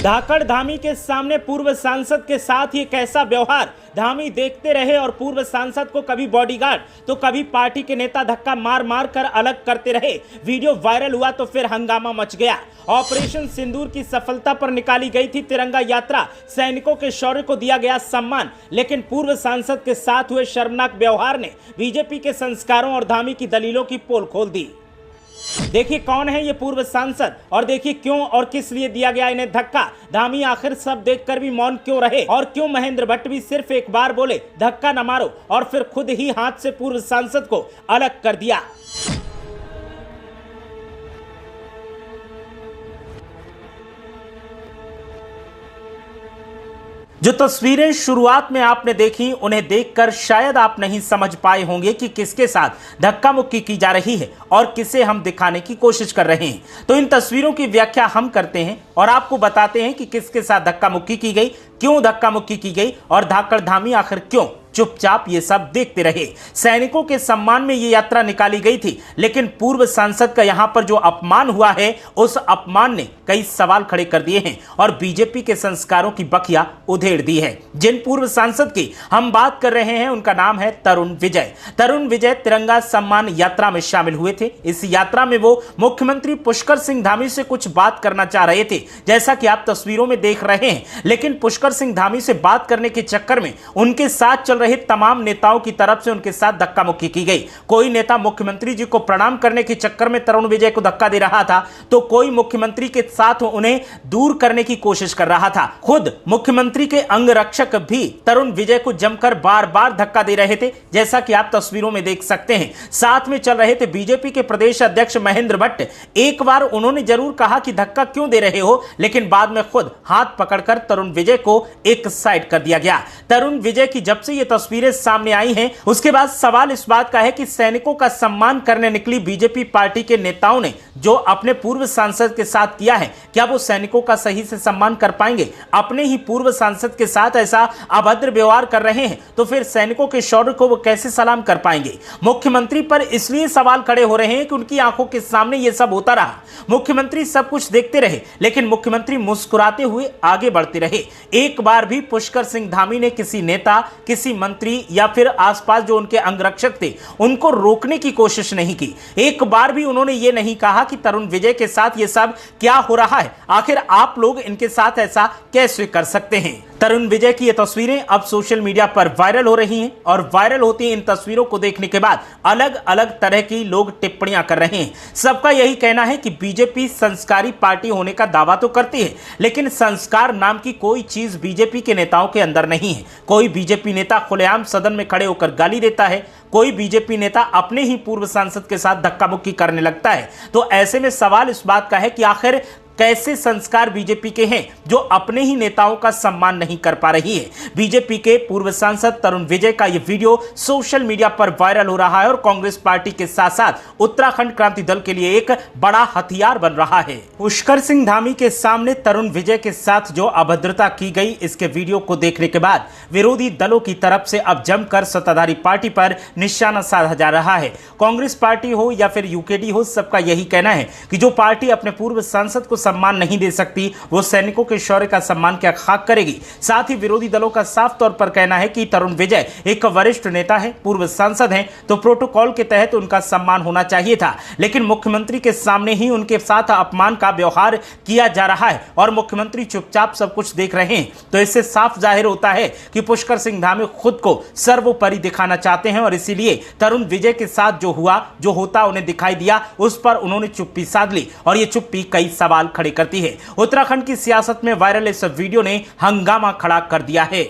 धाकड़ धामी के सामने पूर्व सांसद के साथ ये कैसा व्यवहार। धामी देखते रहे और पूर्व सांसद को कभी बॉडीगार्ड तो कभी पार्टी के नेता धक्का मार मार कर अलग करते रहे। वीडियो वायरल हुआ तो फिर हंगामा मच गया। ऑपरेशन सिंदूर की सफलता पर निकाली गई थी तिरंगा यात्रा। सैनिकों के शौर्य को दिया गया सम्मान, लेकिन पूर्व सांसद के साथ हुए शर्मनाक व्यवहार ने बीजेपी के संस्कारों और धामी की दलीलों की पोल खोल दी। देखिए कौन है ये पूर्व सांसद और देखिए क्यों और किस लिए दिया गया इन्हें धक्का। धामी आखिर सब देखकर भी मौन क्यों रहे और क्यों महेंद्र भट्ट भी सिर्फ एक बार बोले धक्का न मारो और फिर खुद ही हाथ से पूर्व सांसद को अलग कर दिया। जो तस्वीरें शुरुआत में आपने देखी उन्हें देखकर शायद आप नहीं समझ पाए होंगे कि किसके साथ धक्का मुक्की की जा रही है और किसे हम दिखाने की कोशिश कर रहे हैं। तो इन तस्वीरों की व्याख्या हम करते हैं और आपको बताते हैं कि किसके साथ धक्का मुक्की की गई, क्यों धक्का मुक्की की गई और धाकड़ धामी आखिर क्यों चुपचाप ये सब देखते रहे। सैनिकों के सम्मान में ये यात्रा निकाली गई थी, लेकिन पूर्व सांसद का यहां पर जो अपमान हुआ है उस अपमान ने कई सवाल खड़े कर दिए हैं और बीजेपी के संस्कारों की बखिया उधेड़ दी है। जिन पूर्व सांसद की हम बात कर रहे हैं उनका नाम है तरुण विजय। तरुण विजय तिरंगा सम्मान यात्रा में शामिल हुए थे। इस यात्रा में वो मुख्यमंत्री पुष्कर सिंह धामी से कुछ बात करना चाह रहे थे, जैसा कि आप तस्वीरों में देख रहे हैं। लेकिन पुष्कर सिंह धामी से बात करने के चक्कर में उनके साथ चल रहे तमाम नेताओं की तरफ से उनके साथ धक्का मुक्की की गई। कोई नेता मुख्यमंत्री जी को प्रणाम करने के चक्कर में तरुण विजय को धक्का दे रहा था, तो कोई मुख्यमंत्री के साथ उन्हें दूर करने की कोशिश कर रहा था। खुद मुख्यमंत्री के अंगरक्षक भी तरुण विजय को जमकर बार बार धक्का दे रहे थे, जैसा कि आप तस्वीरों में देख सकते हैं। साथ में चल रहे थे बीजेपी के प्रदेश अध्यक्ष महेंद्र भट्ट। एक बार उन्होंने जरूर कहा कि धक्का क्यों दे रहे हो, लेकिन बाद में खुद हाथ पकड़कर तरुण विजय को एक साइड कर दिया गया। तरुण विजय की जब से ये तस्वीरें सामने आई हैं, उसके बाद सवाल इस बात का है कि सैनिकों का सम्मान करने निकली बीजेपी पार्टी के नेताओं ने जो अपने पूर्व सांसद के साथ किया है, क्या वो सैनिकों का सही से सम्मान कर पाएंगे? अपने ही पूर्व सांसद के साथ ऐसा अभद्र व्यवहार कर रहे हैं तो फिर सैनिकों के शौर्य को वो कैसे सलाम कर पाएंगे? मुख्यमंत्री पर इसलिए सवाल खड़े हो रहे हैं कि उनकी आंखों के सामने यह सब होता रहा। मुख्यमंत्री सब कुछ देखते रहे, लेकिन मुख्यमंत्री मुस्कुराते हुए आगे बढ़ते रहे। एक बार भी पुष्कर सिंह धामी ने किसी नेता, किसी मंत्री या फिर आसपास जो उनके अंगरक्षक थे उनको रोकने की कोशिश नहीं की। एक बार भी उन्होंने ये नहीं कहा कि तरुण विजय के साथ ये सब क्या हो रहा है, आखिर आप लोग इनके साथ ऐसा कैसे कर सकते हैं। तरुण विजय की ये तस्वीरें अब सोशल मीडिया पर वायरल हो रही हैं और वायरल होती इन तस्वीरों को देखने के बाद अलग अलग तरह की लोग टिप्पणियां कर रहे हैं। सबका यही कहना है कि बीजेपी संस्कारी पार्टी होने का दावा तो करती है, लेकिन संस्कार नाम की कोई चीज बीजेपी के नेताओं के अंदर नहीं है। कोई बीजेपी नेता खुलेआम सदन में खड़े होकर गाली देता है, कोई बीजेपी नेता अपने ही पूर्व सांसद के साथ धक्का मुक्की करने लगता है। तो ऐसे में सवाल इस बात का है कि आखिर कैसे संस्कार बीजेपी के हैं जो अपने ही नेताओं का सम्मान नहीं कर पा रही है। बीजेपी के पूर्व सांसद तरुण विजय का यह वीडियो सोशल मीडिया पर वायरल हो रहा है और कांग्रेस पार्टी के साथ साथ उत्तराखंड क्रांति दल के लिए एक बड़ा हथियार बन रहा है। पुष्कर सिंह धामी के सामने तरुण विजय के साथ जो अभद्रता की गई, इसके वीडियो को देखने के बाद विरोधी दलों की तरफ से अब जमकर सत्ताधारी पार्टी पर निशाना साधा जा रहा है। कांग्रेस पार्टी हो या फिर यूकेडी हो, सबका यही कहना है कि जो पार्टी अपने पूर्व सांसद को सम्मान नहीं दे सकती वो सैनिकों के शौर्य का सम्मान क्या खाक करेगी। साथ ही विरोधी दलों का साफ तौर पर कहना है कि तरुण विजय एक वरिष्ठ नेता है, पूर्व सांसद हैं, तो प्रोटोकॉल के तहत उनका सम्मान होना चाहिए था, लेकिन मुख्यमंत्री के सामने ही उनके साथ अपमान का व्यवहार किया जा रहा है और मुख्यमंत्री चुपचाप सब कुछ देख रहे हैं। तो इससे साफ जाहिर होता है कि पुष्कर सिंह धामी खुद को सर्वोपरि दिखाना चाहते हैं और इसीलिए तरुण विजय के साथ जो हुआ, जो होता उन्हें दिखाई दिया, उस पर उन्होंने चुप्पी साध ली और ये चुप्पी कई सवाल खड़े करती है। उत्तराखंड की सियासत में वायरल इस वीडियो ने हंगामा खड़ा कर दिया है।